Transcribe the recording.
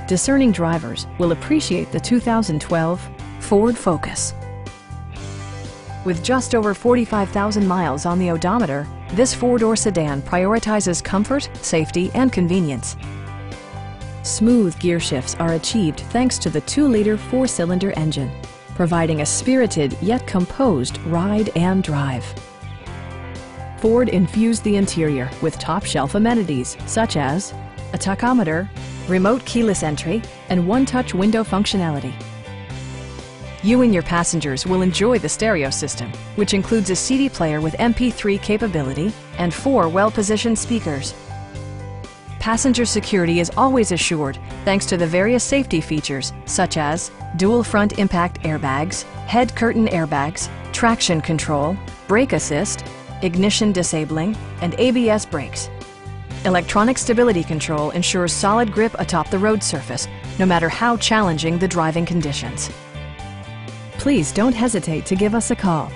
discerning drivers will appreciate the 2012 Ford Focus. With just over 45,000 miles on the odometer, this four-door sedan prioritizes comfort, safety, and convenience. Smooth gear shifts are achieved thanks to the 2-liter 4-cylinder engine, providing a spirited yet composed ride and drive. Ford infused the interior with top-shelf amenities such as a tachometer, remote keyless entry, and one-touch window functionality. You and your passengers will enjoy the stereo system, which includes a CD player with MP3 capability and 4 well-positioned speakers. Passenger security is always assured thanks to the various safety features such as dual front impact airbags, head curtain airbags, traction control, brake assist, ignition disabling, and ABS brakes. Electronic stability control ensures solid grip atop the road surface, no matter how challenging the driving conditions. Please don't hesitate to give us a call.